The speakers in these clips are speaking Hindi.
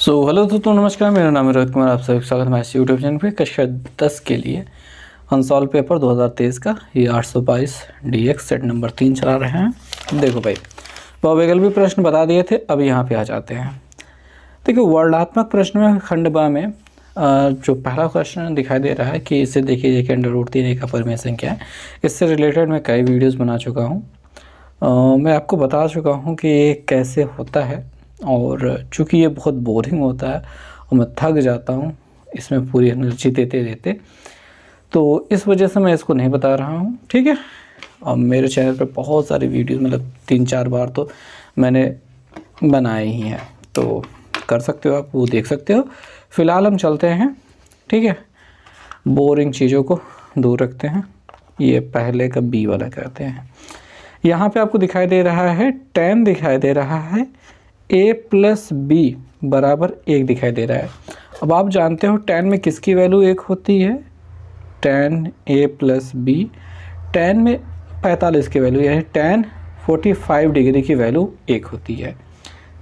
हेलो दोस्तों, नमस्कार। मेरा नाम है रोहित कुमार। आप सभी का स्वागत है हमारे यूट्यूब चैनल पे। कक्षा 10 के लिए अनसॉल्व पेपर 2023 का ये 822 DX सेट नंबर 3 चला रहे हैं। देखो भाई, बहुविकल्पी प्रश्न बता दिए थे, अब यहाँ पे आ जाते हैं। देखिए, वर्णात्मक प्रश्न में खंड ब में जो पहला क्वेश्चन दिखाई दे रहा है कि इसे देखिए कि √3 एक अपरिमेय संख्या है। इससे रिलेटेड मैं कई वीडियोज़ बना चुका हूँ। मैं आपको बता चुका हूँ कि ये कैसे होता है, और चूँकि ये बहुत बोरिंग होता है और मैं थक जाता हूँ इसमें पूरी एनर्जी देते देते, तो इस वजह से मैं इसको नहीं बता रहा हूँ। ठीक है। और मेरे चैनल पर बहुत सारी वीडियोस, मतलब 3-4 बार तो मैंने बनाए ही हैं, तो कर सकते हो, आप वो देख सकते हो। फ़िलहाल हम चलते हैं। ठीक है, बोरिंग चीज़ों को दूर रखते हैं। ये पहले का बी वाला करते हैं। यहाँ पे आपको दिखाई दे रहा है tan, दिखाई दे रहा है a+b बराबर 1 दिखाई दे रहा है। अब आप जानते हो tan में किसकी वैल्यू 1 होती है? tan a+b, tan में 45 की वैल्यू, यानी tan 45 डिग्री की वैल्यू 1 होती है।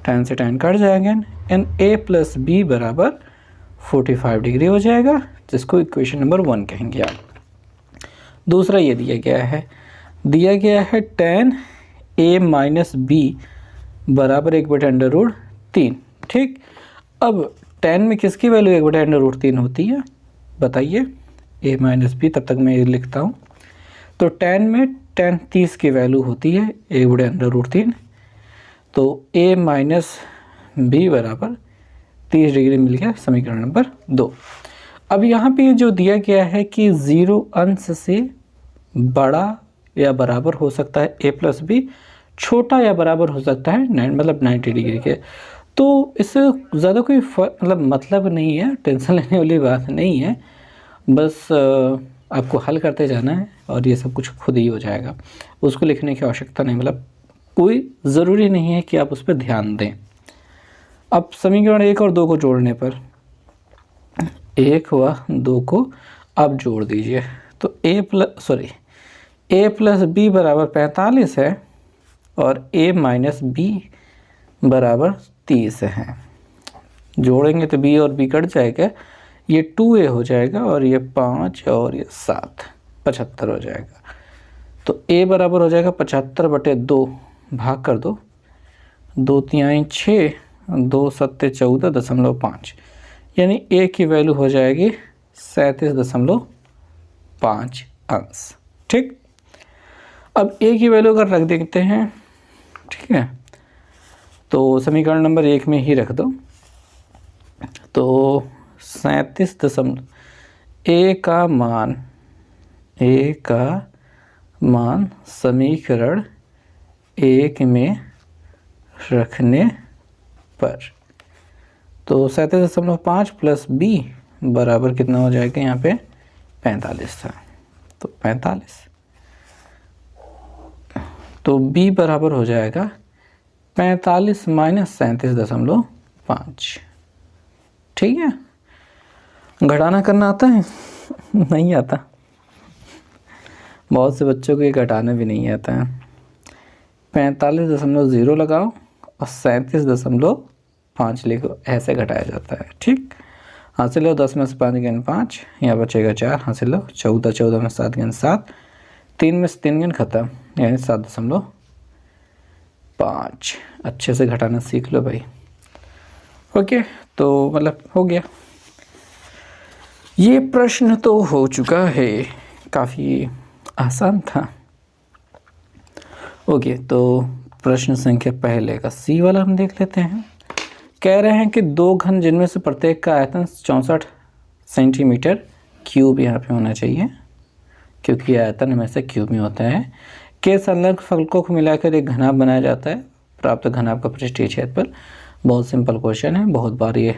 tan से tan कट जाएगा एंड a+b बराबर 45 डिग्री हो जाएगा, जिसको इक्वेशन नंबर 1 कहेंगे आप। दूसरा ये दिया गया है tan a-b बराबर 1/√3। ठीक। अब tan में किसकी वैल्यू 1/√3 होती है बताइए? a-b, तब तक मैं ये लिखता हूँ। तो tan में tan 30 की वैल्यू होती है 1/√3, तो a-b बराबर 30 डिग्री मिल गया, समीकरण नंबर 2। अब यहाँ पे जो दिया गया है कि 0 अंश से बड़ा या बराबर हो सकता है a+b, छोटा या बराबर हो सकता है 90 डिग्री के। तो इससे ज़्यादा कोई मतलब नहीं है, टेंशन लेने वाली बात नहीं है। बस आपको हल करते जाना है और ये सब कुछ खुद ही हो जाएगा, उसको लिखने की आवश्यकता नहीं, मतलब कोई ज़रूरी नहीं है कि आप उस पर ध्यान दें। अब समीकरण 1 और 2 को जोड़ने पर, 1 व 2 को आप जोड़ दीजिए, तो a+b बराबर 45 है और a-b बराबर 30 है। जोड़ेंगे तो b और b कट जाएगा, ये 2a हो जाएगा और ये 5 और ये 7, 75 हो जाएगा। तो a बराबर हो जाएगा 75/2, भाग कर दो, 2 तिहाई 6, 2 सत्ते 14.5, यानी a की वैल्यू हो जाएगी 37.5 अंश। ठीक। अब a की वैल्यू अगर रख देते हैं, ठीक है, तो समीकरण नंबर 1 में ही रख दो, तो 37 a का मान समीकरण 1 में रखने पर, तो 37.5 प्लस b बराबर कितना हो जाएगा? यहाँ पे 45 था, तो 45, तो b बराबर हो जाएगा 45 माइनस 37.5। ठीक है। घटाना करना आता है? नहीं आता, बहुत से बच्चों को ये घटाना भी नहीं आता है। 45.0 लगाओ और 37.5 लिखो, ऐसे घटाया जाता है। ठीक। हासिल लो 10 में से 5 गिन 5, यहाँ बचेगा 4, हासिल लो 14, 14 में 7 गिन 7, 3 में से 3 गिन खत्म, यानी 7.5। अच्छे से घटाना सीख लो भाई। ओके, तो मतलब हो गया, ये प्रश्न तो हो चुका है, काफ़ी आसान था। ओके, तो प्रश्न संख्या पहले का सी वाला हम देख लेते हैं। कह रहे हैं कि 2 घन जिनमें से प्रत्येक का आयतन 64 सेंटीमीटर क्यूब यहाँ पे होना चाहिए, क्योंकि आयतन हमेशा क्यूब में होता है, के संलग्न फलकों को मिलाकर एक घनाभ बनाया जाता है। प्राप्त घनाभ का पृष्ठीय क्षेत्रफल। बहुत सिंपल क्वेश्चन है, बहुत बार ये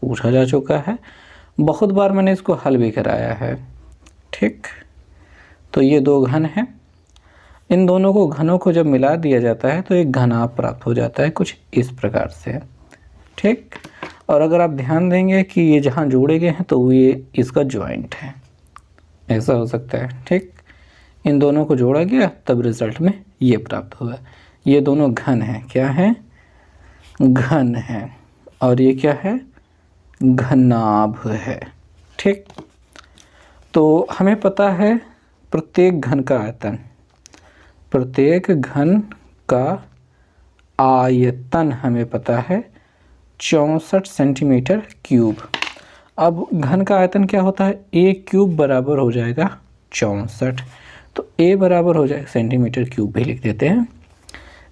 पूछा जा चुका है, बहुत बार मैंने इसको हल भी कराया है। ठीक। तो ये 2 घन हैं, इन दोनों को घनों को जब मिला दिया जाता है तो एक घनाभ प्राप्त हो जाता है, कुछ इस प्रकार से। ठीक। और अगर आप ध्यान देंगे कि ये जहाँ जोड़े गए हैं तो ये इसका जॉइंट है, ऐसा हो सकता है। ठीक। इन दोनों को जोड़ा गया तब रिजल्ट में ये प्राप्त हुआ। ये दोनों घन हैं, क्या है? घन हैं। और ये क्या है, घनाभ है। ठीक, तो हमें पता है प्रत्येक घन का आयतन, प्रत्येक घन का आयतन हमें पता है 64 सेंटीमीटर क्यूब। अब घन का आयतन क्या होता है, ए क्यूब बराबर हो जाएगा 64, तो ए बराबर हो जाएगा, सेंटीमीटर क्यूब भी लिख देते हैं,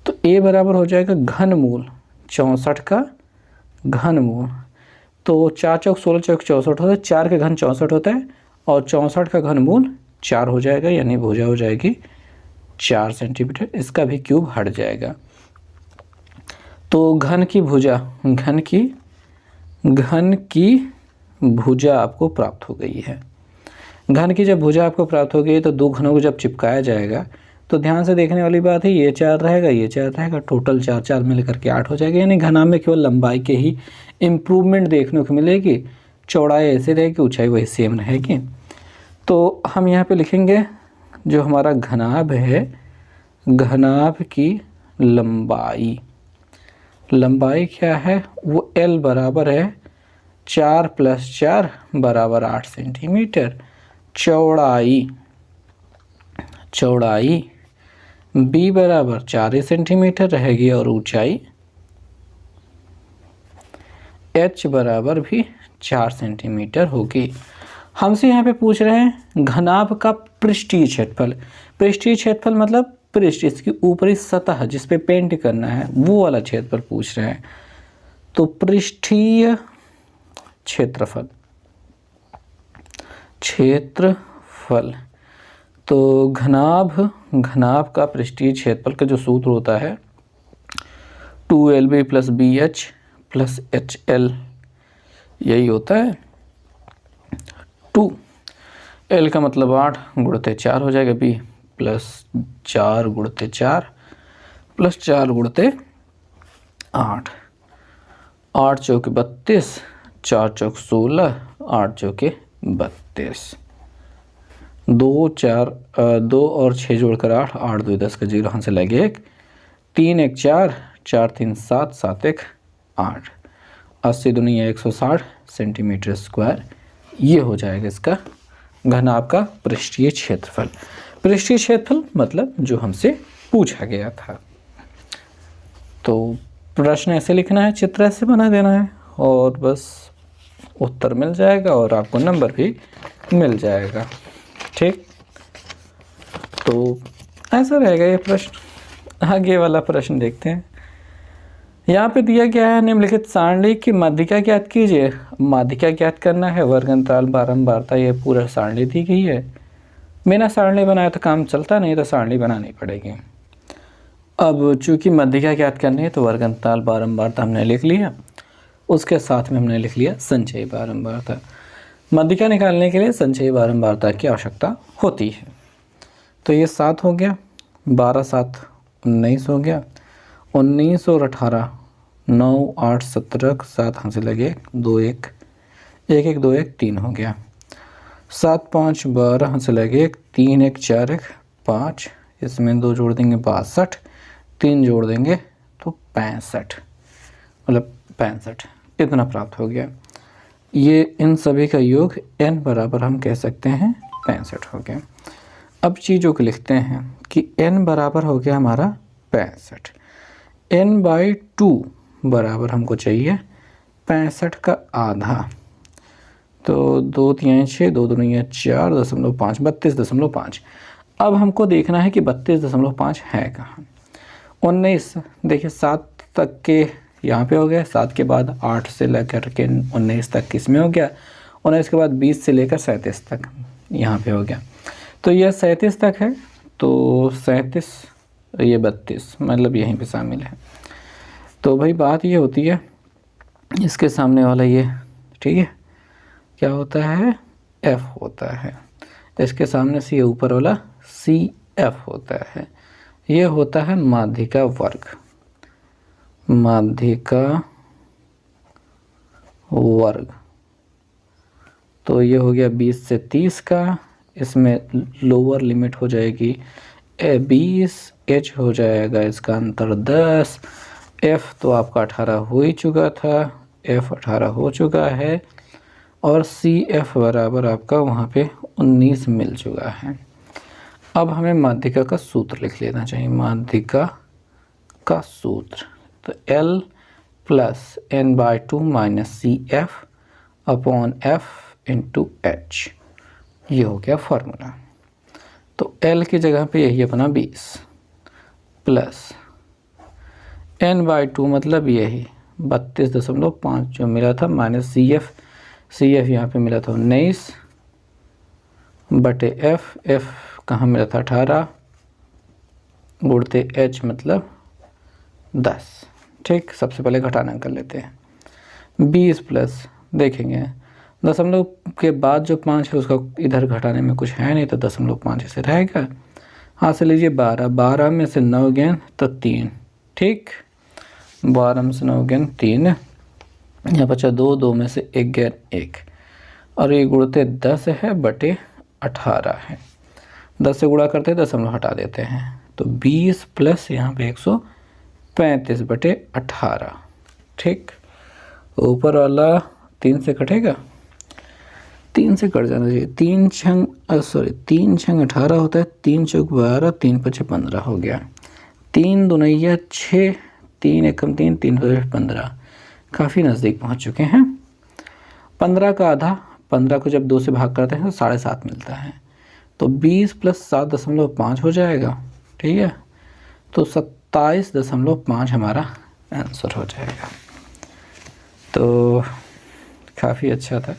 तो ए बराबर हो जाएगा घनमूल 64 का घनमूल। तो 4 चौक 16 चौक 64 होता है, 4 का घन 64 होता है और 64 का घनमूल 4 हो जाएगा, यानी भुजा हो जाएगी 4 सेंटीमीटर, इसका भी क्यूब हट जाएगा। तो घन की भुजा, घन की भुजा आपको प्राप्त हो गई है। घन की जब भुजा आपको प्राप्त हो गई तो दो घनों को जब चिपकाया जाएगा तो ध्यान से देखने वाली बात है, ये 4 रहेगा, ये 4 रहेगा, टोटल 4 4 मिलकर के 8 हो जाएगा। यानी घनाभ में केवल लंबाई के ही इम्प्रूवमेंट देखने को मिलेगी, चौड़ाई ऐसे रहेगी, ऊंचाई वही सेम रहेगी। तो हम यहाँ पे लिखेंगे जो हमारा घनाभ है, घनाभ की लंबाई, लंबाई क्या है, वो L बराबर है 4 + 4 बराबर 8 सेंटीमीटर। चौड़ाई B बराबर 4 सेंटीमीटर रहेगी और ऊंचाई H बराबर भी 4 सेंटीमीटर होगी। हमसे यहाँ पे पूछ रहे हैं घनाभ का पृष्ठीय क्षेत्रफल। पृष्ठीय क्षेत्रफल मतलब पृष्ठ, इसकी ऊपरी सतह जिस पे पेंट करना है वो वाला क्षेत्रफल पूछ रहे हैं। तो पृष्ठीय क्षेत्रफल, तो घनाभ का पृष्ठीय क्षेत्रफल का जो सूत्र होता है 2LB + BH + HL, यही होता है। 2L का मतलब 8 गुणित 4 हो जाएगा, B + 4 गुणित 4 + 4 गुणित 8, 8 चौके 32, 4 चौक 16, 8 चौके 32, 2 और 6 जोड़कर 8, 8 2 10 का 0, यहाँ से लगे 1, 3 1 4, 4 3 7, 7 1 8, 80 दूनी 160 सेंटीमीटर स्क्वायर। ये हो जाएगा इसका घनाभ का पृष्ठीय क्षेत्रफल। पृष्ठीय क्षेत्रफल मतलब जो हमसे पूछा गया था। तो प्रश्न ऐसे लिखना है, चित्र ऐसे बना देना है और बस उत्तर मिल जाएगा और आपको नंबर भी मिल जाएगा। ठीक, तो ऐसा रहेगा ये प्रश्न। आगे वाला प्रश्न देखते हैं। यहाँ पे दिया गया है निम्नलिखित सारणी की माध्यिका ज्ञात कीजिए। माध्यिका ज्ञात करना है, वर्ग अंतराल, बारंबारता, ये पूरा सारणी दी गई है। बिना सारणी बनाए तो काम चलता नहीं, तो सारणी बनानी पड़ेगी। अब चूंकि माध्यिका ज्ञात करनी है तो वर्ग अंतराल, बारंबारता हमने लिख लिया, उसके साथ में हमने लिख लिया संचयी बारंबारता। माध्यिका निकालने के लिए संचयी बारंबारता की आवश्यकता होती है। तो ये 7 हो गया, 12 7 19 हो गया, 19 और 18 9 8 17, 7 यहाँ से लगे 2 1 1 1 2 1 3 हो गया, 7 5 12 यहाँ से लगे 3 1 4 1 5, इसमें 2 जोड़ देंगे 62, 3 जोड़ देंगे तो 65, मतलब 65 इतना प्राप्त हो गया। ये इन सभी का योग n बराबर हम कह सकते हैं 65 हो गया। अब चीज़ों को लिखते हैं कि n बराबर हो गया हमारा 65, n/2 बराबर हमको चाहिए 65 का आधा, तो 2 3 6 2 2 4.5 32.5। अब हमको देखना है कि 32.5 है कहाँ। 19 देखिए 7 तक के यहाँ पे हो गया, 7 के बाद 8 से लेकर के 19 तक किसमें हो गया, 19 के बाद 20 से लेकर 37 तक यहाँ पे हो गया। तो यह 37 तक है, तो 37 ये 32 मतलब यहीं पे शामिल है। तो भाई बात ये होती है, इसके सामने वाला ये ठीक है क्या होता है, F होता है, इसके सामने से ये ऊपर वाला CF होता है। ये होता है माध्यिका वर्ग, माध्यिका वर्ग। तो ये हो गया 20 से 30 का, इसमें लोअर लिमिट हो जाएगी 20, H हो जाएगा इसका अंतर 10, F तो आपका 18 हो ही चुका था, एफ 18 हो चुका है और सी एफ बराबर आपका वहाँ पे 19 मिल चुका है। अब हमें माध्यिका का सूत्र लिख लेना चाहिए। माध्यिका का सूत्र तो L plus n/2 minus C F upon F into H, ये हो गया फॉर्मूला। तो L की जगह पे यही अपना 20 प्लस n/2 मतलब यही 32.5 जो मिला था माइनस सी एफ यहाँ पे मिला था 19 बटे एफ कहाँ मिला था 18 गुणते एच मतलब 10। ठीक, सबसे पहले घटाना कर लेते हैं। 20 प्लस देखेंगे दशमलव के बाद जो 5 है उसका इधर घटाने में कुछ है नहीं तो 0.5 ऐसे रहेगा। हाथ से लीजिए 12 में से 9 गए तो 3। ठीक, 12 में से 9 गए 3, यहाँ बचा 2 में से 1 गए 1 और ये गुणते 10 है बटे 18 है। 10 से गुणा करते हैं दशमलव हटा देते हैं तो 20 प्लस यहाँ पे 135 बटे 18। ठीक, ऊपर वाला 3 से कटेगा, 3 से कट जाना चाहिए। 3 छंग 18 होता है, 3 चौक 12, 3 पचे 15 हो गया। 3 दूनिया 6, 3 एकम 3, 3 पचे 15, काफ़ी नज़दीक पहुंच चुके हैं। 15 का आधा, 15 को जब 2 से भाग करते हैं तो 7.5 मिलता है तो 20 प्लस 7.5 हो जाएगा। ठीक है, तो 27.5 हमारा आंसर हो जाएगा। तो काफ़ी अच्छा था,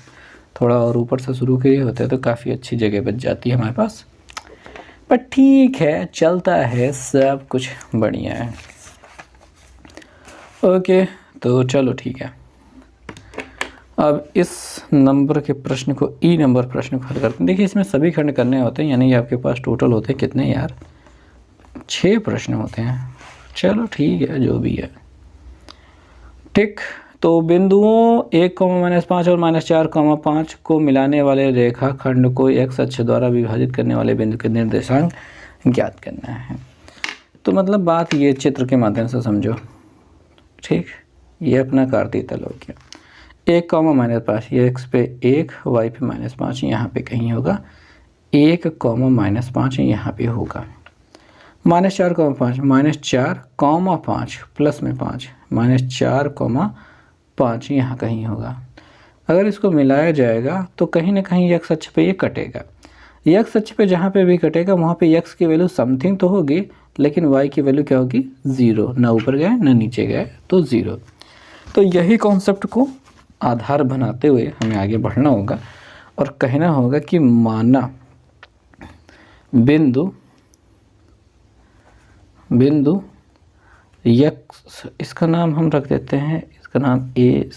थोड़ा और ऊपर से शुरू किए होते तो काफ़ी अच्छी जगह बच जाती है हमारे पास, पर ठीक है, चलता है, सब कुछ बढ़िया है। ओके, तो चलो ठीक है, अब इस नंबर के प्रश्न को ई नंबर प्रश्न को हल करते हैं। देखिए इसमें सभी खंड करने होते हैं, यानी आपके पास टोटल होते हैं कितने यार, 6 प्रश्न होते हैं। चलो ठीक है, जो भी है। ठीक, तो बिंदुओं 1, -5 और -4, 5 को मिलाने वाले रेखाखंड को एक्स अक्ष द्वारा विभाजित करने वाले बिंदु के निर्देशांक ज्ञात करना है। तो मतलब बात ये चित्र के माध्यम से समझो। ठीक, ये अपना कार्तीय तल हो गया। 1, -5, ये एक्स पे 1, वाई पे -5, यहाँ पे कहीं होगा 1, -5 यहाँ पे होगा। -4, 5, -4, 5 प्लस में 5, -4, 5 यहाँ कहीं होगा। अगर इसको मिलाया जाएगा तो कहीं ना कहीं एक्स अक्ष पे ये कटेगा। एक्स अक्ष पे जहाँ पे भी कटेगा वहाँ पे एक्स की वैल्यू समथिंग तो होगी, लेकिन वाई की वैल्यू क्या होगी, 0। ना ऊपर गए ना नीचे गए तो 0। तो यही कॉन्सेप्ट को आधार बनाते हुए हमें आगे बढ़ना होगा और कहना होगा कि माना बिंदु एक्स, इसका नाम हम रख देते हैं, इसका नाम ए,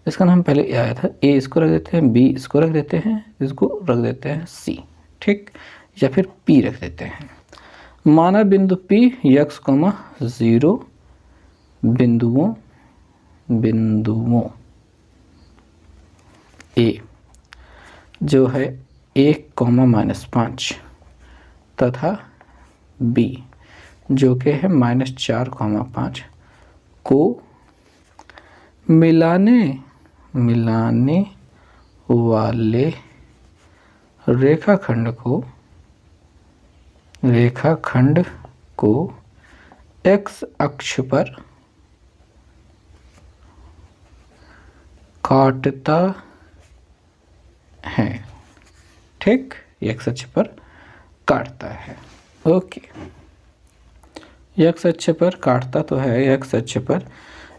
इसका नाम पहले ए आया था, ए इसको रख देते हैं, बी इसको रख देते हैं, इसको रख देते हैं सी। ठीक, या फिर पी रख देते हैं। माना बिंदु पी एक्स, 0 बिंदुओं ए जो है 1, -5 तथा बी जो कि है -4, 5 को मिलाने वाले रेखाखंड को एक्स अक्ष पर काटता है। ठीक, एक्स अक्ष पर काटता है। ओके, एक्स अक्ष पर काटता तो है, एक्स अक्ष पर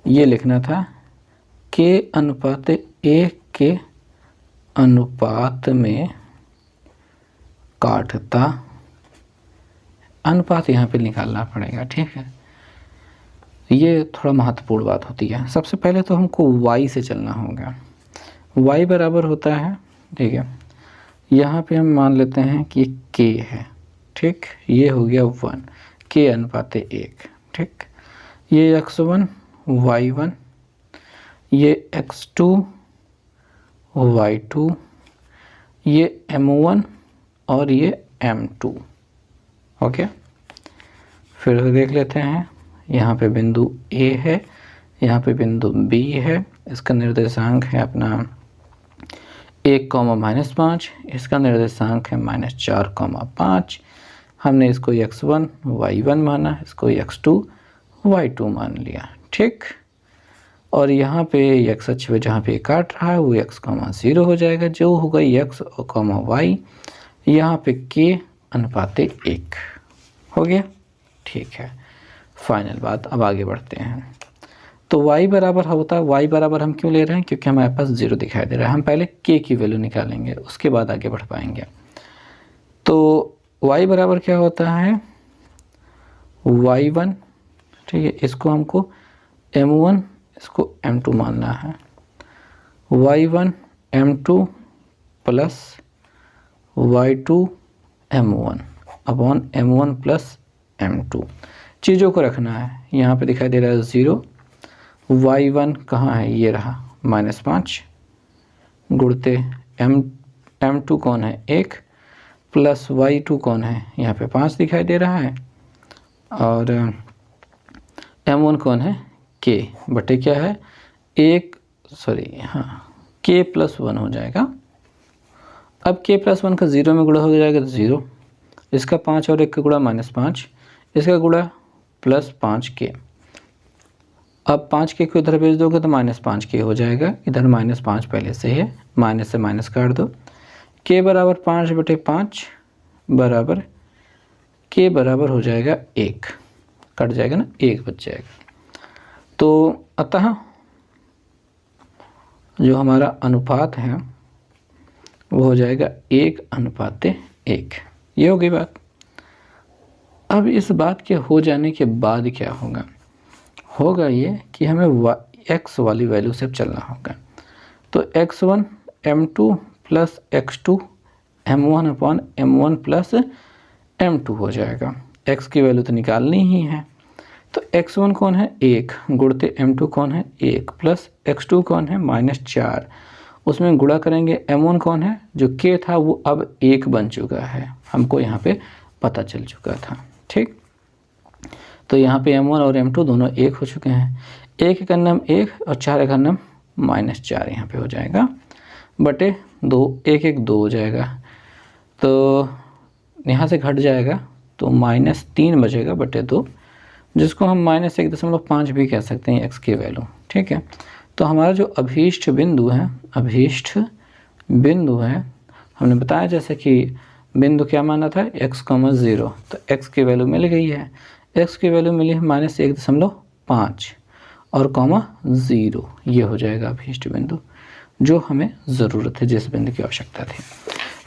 ये लिखना था के अनुपात 1 के अनुपात में काटता, अनुपात यहाँ पे निकालना पड़ेगा। ठीक है, ये थोड़ा महत्वपूर्ण बात होती है। सबसे पहले तो हमको y से चलना होगा। y बराबर होता है, ठीक है, यहाँ पे हम मान लेते हैं कि k है। ठीक, ये हो गया 1, k अनुपात 1। ठीक, ये x1 y1, ये x2 y2, ये m1 और ये m2। ओके, फिर देख लेते हैं, यहाँ पे बिंदु A है, यहाँ पे बिंदु B है, इसका निर्देशांक है अपना 1, इसका निर्देशांक है -4, हमने इसको x1 y1 माना, इसको x2 y2 मान लिया। ठीक, और यहाँ पे x अक्ष पे जहाँ पे काट रहा है वो x, 0 हो जाएगा, जो होगा x, y, यहाँ पे k अनुपात 1 हो गया। ठीक है, फाइनल बात, अब आगे बढ़ते हैं। तो y बराबर होता है, y बराबर हम क्यों ले रहे हैं, क्योंकि हमारे पास 0 दिखाई दे रहा है। हम पहले k की वैल्यू निकालेंगे, उसके बाद आगे बढ़ पाएंगे। तो y बराबर क्या होता है, y1, ठीक है, इसको हमको m1, इसको m2 मानना है। y1 m2 plus y2 m1 upon m1 plus m2, चीज़ों को रखना है। यहाँ पे दिखाई दे रहा है 0, y1 कहाँ है, ये रहा -5 गुणते m2 कौन है 1 प्लस y2 कौन है, यहाँ पे 5 दिखाई दे रहा है, और m1 कौन है k बटे क्या है 1, सॉरी हाँ k प्लस 1 हो जाएगा। अब k प्लस 1 का 0 में गुणा हो जाएगा तो 0, इसका 5 और 1 का गुणा -5, इसका गुणा प्लस 5k। अब 5k को इधर भेज दोगे तो -5k हो जाएगा, इधर -5 पहले से है, माइनस से माइनस काट दो। k बराबर 5/5 बराबर k बराबर हो जाएगा 1, कट जाएगा ना, 1 बच जाएगा। तो अतः जो हमारा अनुपात है वो हो जाएगा 1:1, ये हो गई बात। अब इस बात के हो जाने के बाद क्या होगा ये कि हमें x वाली वैल्यू से चलना होगा। तो x1 m2 plus x2 m1 upon m1 plus m2 हो जाएगा। x की वैल्यू तो निकालनी ही है, तो x1 कौन है 1 गुणते m2 कौन है 1 प्लस x2 कौन है -4, उसमें गुणा करेंगे m1 कौन है जो k था वो अब 1 बन चुका है, हमको यहाँ पे पता चल चुका था। ठीक, तो यहाँ पे m1 और m2 दोनों 1 हो चुके हैं, 1 का नाम 1 और 4 का नाम -4 यहाँ पे हो जाएगा, बटे 2, 1 1 2 हो जाएगा, तो यहाँ से घट जाएगा तो -3 बचेगा बटे 2, जिसको हम -1.5 भी कह सकते हैं x की वैल्यू। ठीक है, तो हमारा जो अभीष्ट बिंदु है, हमने बताया जैसे कि बिंदु क्या माना था x, 0, तो x की वैल्यू मिल गई है, x की वैल्यू मिली है -1.5 और 0, ये हो जाएगा अभीष्ट बिंदु जो हमें ज़रूरत है, जिस बिंदु की आवश्यकता थी।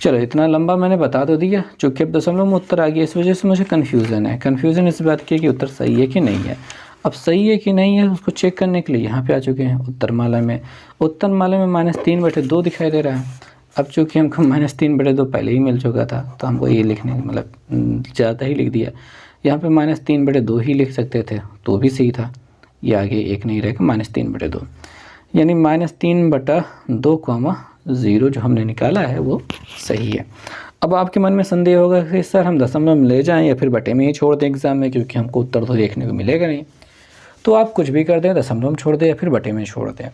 चलो इतना लंबा मैंने बता तो दिया, चूँकि अब दशमलव में उत्तर आ गया, इस वजह से मुझे कन्फ्यूज़न इस बात की कि उत्तर सही है कि नहीं है। अब सही है कि नहीं है उसको चेक करने के लिए यहाँ पे आ चुके हैं उत्तरमाला में -3/2 दिखाई दे रहा है। अब चूँकि हमको -3/2 पहले ही मिल चुका था, तो हमको ये लिखने मतलब ज़्यादा ही लिख दिया, यहाँ पे -3/2 ही लिख सकते थे तो भी सही था, ये आगे 1 नहीं रहेगा, -3/2 यानी -3/2, 0 जो हमने निकाला है वो सही है। अब आपके मन में संदेह होगा कि सर हम दशमलव में ले जाएं या फिर बटे में ही छोड़ दें एग्ज़ाम में, क्योंकि हमको उत्तर तो देखने को मिलेगा नहीं। तो आप कुछ भी कर दें, दशमलव में छोड़ दें या फिर बटे में छोड़ दें,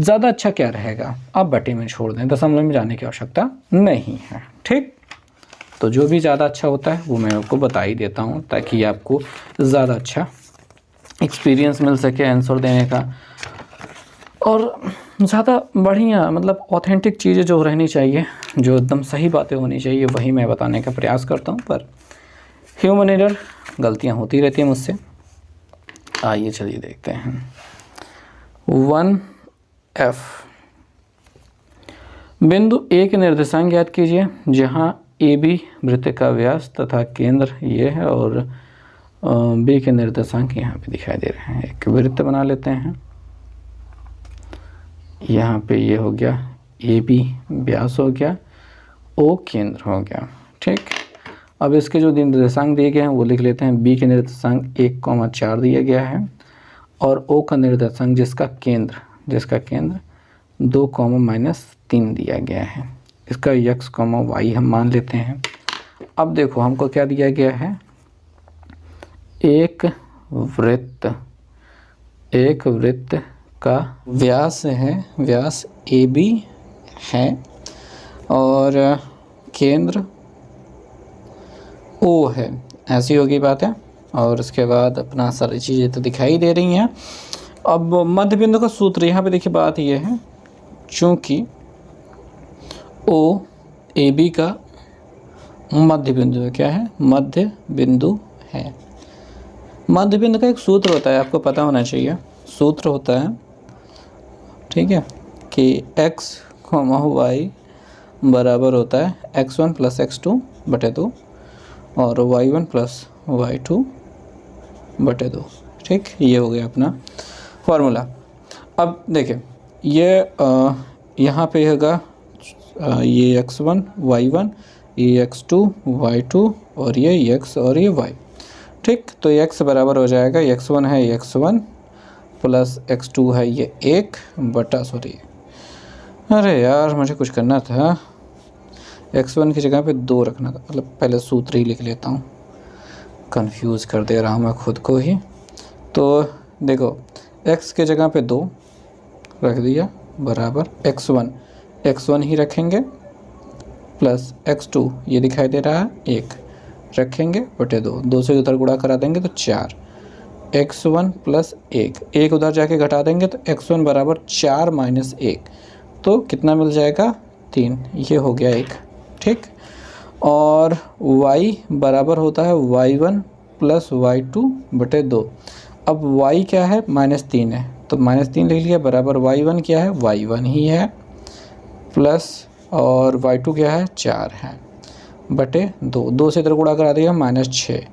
ज़्यादा अच्छा क्या रहेगा, आप बटे में छोड़ दें, दशमलव में जाने की आवश्यकता नहीं है। ठीक, तो जो भी ज़्यादा अच्छा होता है वो मैं आपको बता ही देता हूँ, ताकि आपको ज़्यादा अच्छा एक्सपीरियंस मिल सके आंसर देने का, और ज़्यादा बढ़िया मतलब ऑथेंटिक चीज़ें जो रहनी चाहिए, जो एकदम सही बातें होनी चाहिए, वही मैं बताने का प्रयास करता हूँ। पर ह्यूमन एरर, गलतियाँ होती रहती हैं मुझसे। आइए चलिए देखते हैं 1F, बिंदु A के निर्देशांक याद कीजिए, जहाँ AB वृत्त का व्यास तथा केंद्र ये है, और B के निर्देशांक यहाँ पे दिखाई दे रहे हैं। एक वृत्त बना लेते हैं, यहाँ पे ये हो गया AB व्यास हो गया, O केंद्र हो गया। ठीक, अब इसके जो निर्देशांक दिए गए हैं वो लिख लेते हैं। B के निर्देशांक 1,4 दिया गया है, और O का निर्देशांक जिसका केंद्र 2,-3 दिया गया है। इसका x, y हम मान लेते हैं। अब देखो हमको क्या दिया गया है, एक वृत्त का व्यास है, व्यास AB है और केंद्र O है, ऐसी होगी बात है। और उसके बाद अपना सारी चीज़ें तो दिखाई दे रही हैं। अब मध्य बिंदु का सूत्र यहाँ पे देखिए, बात ये है चूँकि OAB का मध्य बिंदु है, क्या है, मध्य बिंदु है। मध्य बिंदु का एक सूत्र होता है, आपको पता होना चाहिए। सूत्र होता है, ठीक है, कि x, y बराबर होता है x1 + x2 बटे 2 और y1 + y2 बटे 2। ठीक, ये हो गया अपना फार्मूला। अब देखिए ये यहाँ पे होगा ये x1 y1, ये x2 y2 और ये x और ये y। ठीक, तो x बराबर हो जाएगा, x1 है x1 प्लस x2 है ये 1 बटा, सॉरी अरे यार मुझे कुछ करना था, x1 की जगह पे 2 रखना था, मतलब पहले सूत्र ही लिख लेता हूँ, कंफ्यूज कर दे रहा हूँ मैं खुद को ही। तो देखो x के जगह पे 2 रख दिया बराबर x1 ही रखेंगे प्लस x2 ये दिखाई दे रहा है 1 रखेंगे बटे 2 से उधर गुणा करा देंगे तो 4, x1 + 1 उधर जाके घटा देंगे तो x1 बराबर 4 - 1, तो कितना मिल जाएगा 3, ये हो गया 1। ठीक, और y बराबर होता है y1 + y2 बटे 2। अब y क्या है, -3 है, तो -3 लिख लिया बराबर y1 क्या है, y1 ही है प्लस और y2 क्या है, 4 है बटे 2 से इधर गुणा करा दिया -6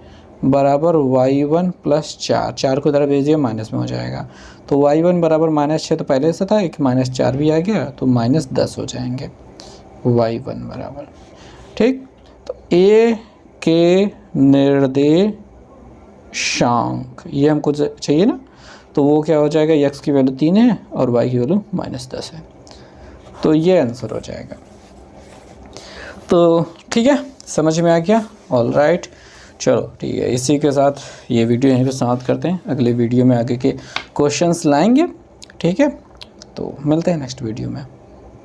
बराबर y1 + 4 को इधर भेज दिया माइनस में हो जाएगा, तो y1 बराबर -6 तो पहले से था, एक -4 भी आ गया तो -10 हो जाएंगे y1 बराबर। ठीक, तो A के निर्देशांक ये हमको चाहिए ना, तो वो क्या हो जाएगा, x की वैल्यू 3 है और y की वैल्यू -10 है, तो ये आंसर हो जाएगा। तो ठीक है, समझ में आ गया, ऑल राइट, चलो ठीक है, इसी के साथ ये वीडियो यहीं पे समाप्त करते हैं। अगले वीडियो में आगे के क्वेश्चंस लाएंगे, ठीक है, तो मिलते हैं नेक्स्ट वीडियो में।